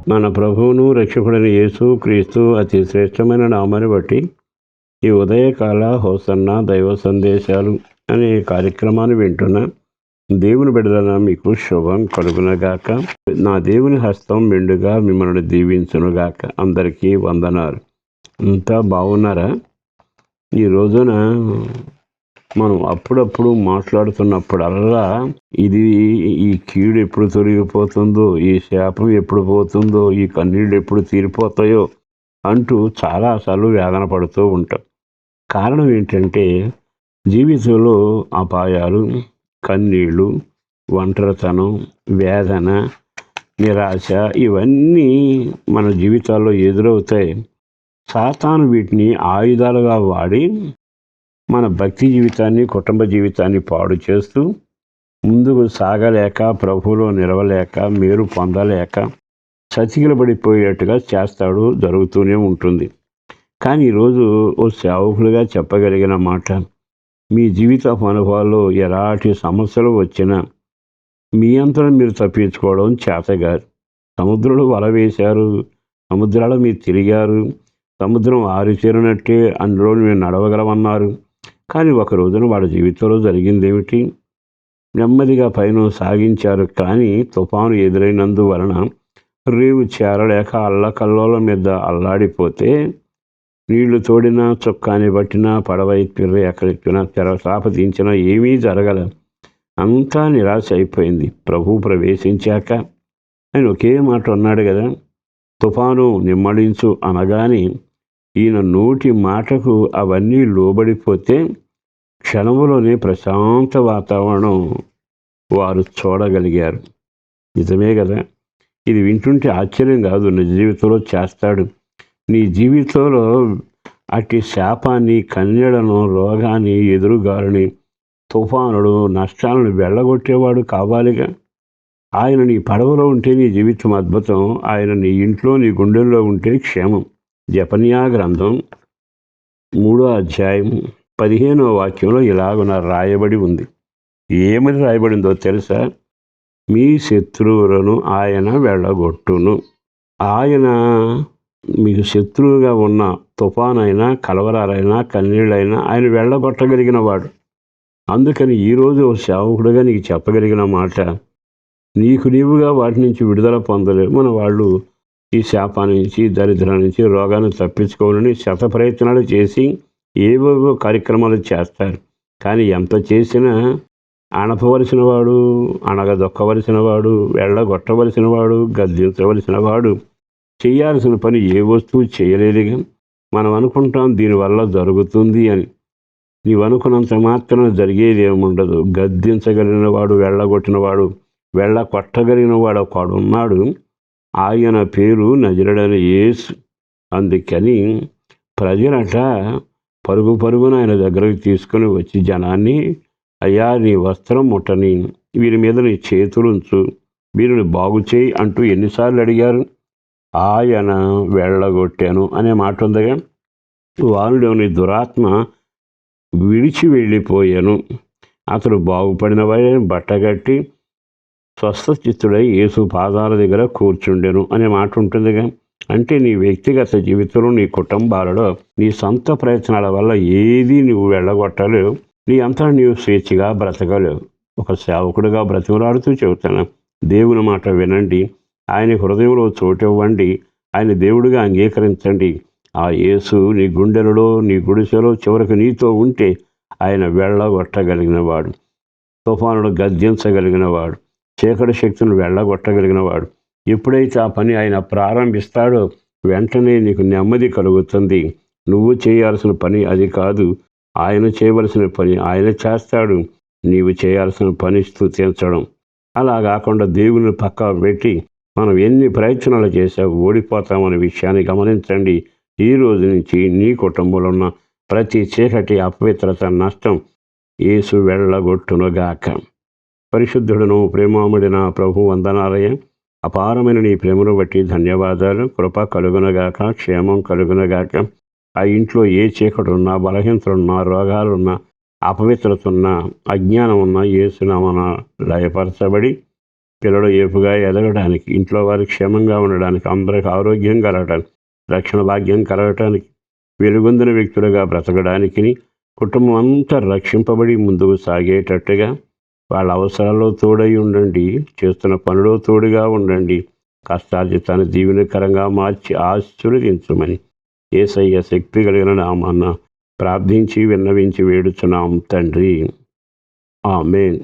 మన ప్రభువును రక్షకుడైన యేసు క్రీస్తు అతి శ్రేష్టమైన నామాన్ని బట్టి ఈ ఉదయకాల హోసన్న దైవ సందేశాలు అనే కార్యక్రమాన్ని వింటున్న దేవుని బిడ్డలన మీకు శుభం కలుగునగాక. నా దేవుని హస్తం మెండుగా మిమ్మల్ని దీవించునుగాక. అందరికీ వందనాలు. అంతా బాగున్నారా? ఈ రోజున మనం అప్పుడప్పుడు మాట్లాడుతున్నప్పుడల్లా ఈ కీడు ఎప్పుడు తొలగిపోతుందో, ఈ శాపం ఎప్పుడు పోతుందో, ఈ కన్నీళ్ళు ఎప్పుడు తీరిపోతాయో అంటూ చాలాసార్లు వేదన పడుతూ ఉంటాం. కారణం ఏంటంటే జీవితంలో అపాయాలు, కన్నీళ్ళు, ఒంటరితనం, వేదన, నిరాశ ఇవన్నీ మన జీవితాల్లో ఎదురవుతాయి. సాతాను వీటిని ఆయుధాలుగా వాడి మన భక్తి జీవితాన్ని, కుటుంబ జీవితాన్ని పాడు చేస్తూ ముందుకు సాగలేక, ప్రభువులో నిలవలేక, మేలు పొందలేక చతికిలబడిపోయేట్టుగా చేస్తాడు, జరుగుతూనే ఉంటుంది. కానీ ఈరోజు ఓ సేవకులుగా చెప్పగలిగిన మాట, మీ జీవిత అనుభవాల్లో ఎలాంటి సమస్యలు వచ్చినా మీ అంతలో మీరు తప్పించుకోవడం చేతగారు. సముద్రంలో వల వేశారు, సముద్రాలు మీరు తిరిగారు, సముద్రం ఆరిచేరినట్టే అందులో మీరు నడవగలమన్నారు. కానీ ఒక రోజున వాళ్ళ జీవితంలో జరిగిందేమిటి? నెమ్మదిగా పైన సాగించారు, కానీ తుఫాను ఎదురైనందువలన రేవు చేరలేక అల్లకల్లోల మీద అల్లాడిపోతే నీళ్లు తోడినా, చొక్కాని పట్టినా, పడవ ఎక్కిన ఎక్కడెక్కినా, తెరసాపతించినా ఏమీ జరగల. అంతా నిరాశ అయిపోయింది. ప్రభు ప్రవేశించాక ఆయన ఒకే మాట అన్నాడు కదా, తుఫాను నిమ్మడించు అనగానే ఈయన నోటి మాటకు అవన్నీ లోబడిపోతే క్షణంలోనే ప్రశాంత వాతావరణం వారు చూడగలిగారు. నిజమే కదా? ఇది వింటుంటే ఆశ్చర్యం కాదు, నిజ జీవితంలో చేస్తాడు. నీ జీవితంలో అట్టి శాపాన్ని, కన్నీళ్లను, రోగాన్ని, ఎదురుగారిని, తుఫానుడు, నష్టాలను వెళ్ళగొట్టేవాడు కావాలిగా. ఆయన నీ పడవలో ఉంటే నీ జీవితం అద్భుతం, ఆయన నీ ఇంట్లో, నీ గుండెల్లో ఉంటే క్షేమం. జెఫన్యా గ్రంథం 3వ అధ్యాయం 15వ వాక్యంలో ఇలాగున రాయబడి ఉంది. ఏమని రాయబడిందో తెలుసా? మీ శత్రువులను ఆయన వెళ్ళగొట్టును. ఆయన మీకు శత్రువుగా ఉన్న తుఫానైనా, కలవరాలైనా, కన్నీళ్ళైనా ఆయన వెళ్ళగొట్టగలిగిన వాడు. అందుకని ఈరోజు సేవకుడుగా నీకు చెప్పగలిగిన మాట, నీకు నీవుగా వాటి నుంచి విడుదల పొందలేవు. మన వాళ్ళు ఈ శాపాన్ని నుంచి, దరిద్రం నుంచి, రోగాన్ని తప్పించుకోవాలని శత ప్రయత్నాలు చేసి ఏవేవో కార్యక్రమాలు చేస్తారు. కానీ ఎంత చేసినా అణపవలసిన వాడు, అణగదొక్కవలసిన వాడు, వెళ్ళగొట్టవలసిన వాడు, గద్దించవలసిన వాడు చేయాల్సిన పని ఏ వస్తువు చేయలేదుగా. మనం అనుకుంటాం దీనివల్ల జరుగుతుంది అని. నీవు అనుకున్నంత మాత్రం జరిగేది ఏముండదు. గద్దించగలిగిన వాడు, వెళ్ళగొట్టినవాడు, వెళ్ళగొట్టగలిగిన వాడు ఒకడు ఉన్నాడు. ఆయన పేరు నజరుడైన యేసు. అందుకని ప్రజలట పరుగు పరుగున ఆయన దగ్గరకు తీసుకుని వచ్చి జనాన్ని, అయ్యా నీ వస్త్రం ముట్టని, వీరి మీద నీ చేతులుంచు, వీరిని బాగు చేయి అంటూ ఎన్నిసార్లు అడిగారు. ఆయన వెళ్ళగొట్టాను అనే మాట ఉందిగా. వారిలోని దురాత్మ విడిచి వెళ్ళిపోయాను. అతడు బాగుపడిన వారిని బట్టగట్టి స్వస్థచిత్తుడై యేసు పాదాల దగ్గర కూర్చుండెను అనే మాట ఉంటుందిగా. అంటే నీ వ్యక్తిగత జీవితంలో, నీ కుటుంబాలలో నీ సొంత ప్రయత్నాల వల్ల ఏది నువ్వు వెళ్ళగొట్టలేవు. నీ అంతా నీవు స్వేచ్ఛగా బ్రతకలేవు. ఒక సేవకుడిగా బ్రతిమలాడుతూ చెబుతాను, దేవుని మాట వినండి, ఆయన హృదయంలో చోటివ్వండి, ఆయన దేవుడిగా అంగీకరించండి. ఆ యేసు నీ గుండెలలో, నీ గుడిసెలో చివరికి నీతో ఉంటే ఆయన వెళ్ళగొట్టగలిగిన వాడు, తుఫానుడు గద్దించగలిగిన వాడు, చీకటి శక్తులను వెళ్ళగొట్టగలిగిన వాడు. ఎప్పుడైతే ఆ పని ఆయన ప్రారంభిస్తాడో వెంటనే నీకు నెమ్మది కలుగుతుంది. నువ్వు చేయాల్సిన పని అది కాదు, ఆయన చేయవలసిన పని ఆయన చేస్తాడు. నీవు చేయాల్సిన పని స్తుతించడం. అలా కాకుండా దేవుని పక్క పెట్టి మనం ఎన్ని ప్రయత్నాలు చేసా ఓడిపోతామనే విషయాన్ని గమనించండి. ఈ రోజు నుంచి నీ కుటుంబంలో ఉన్న ప్రతి చీకటి, అపవిత్రత, నష్టం యేసు వెళ్ళగొట్టునుగాక. పరిశుద్ధుడును ప్రేమాముడిన ప్రభు వందనాలయ. అపారమైన నీ ప్రేమను బట్టి ధన్యవాదాలు. కృప కలుగునగాక, క్షేమం కలుగునగాక. ఆ ఇంట్లో ఏ చీకటున్నా, బలహీనతలున్నా, రోగాలున్నా, అపవిత్రత ఉన్నా, అజ్ఞానం ఉన్నా యేసునామమున లయపరచబడి పిల్లలు ఏపుగా ఎదగడానికి, ఇంట్లో వారికి క్షేమంగా ఉండడానికి, అందరికి ఆరోగ్యం కలగటానికి, రక్షణ భాగ్యం కలగటానికి, వెలుగొందిన వ్యక్తులుగా బ్రతకడానికి, కుటుంబం అంతా రక్షింపబడి ముందుకు సాగేటట్టుగా వాళ్ళ అవసరాల్లో తోడై ఉండండి, చేస్తున్న పనిలో తోడుగా ఉండండి, కష్టార్జితాన్ని దీవెనకరంగా మార్చి ఆశీర్వదించమని యేసయ్య శక్తి కలిగిన నామాన ప్రార్థించి విన్నవించి వేడుచున్నాం తండ్రి. ఆమేన్.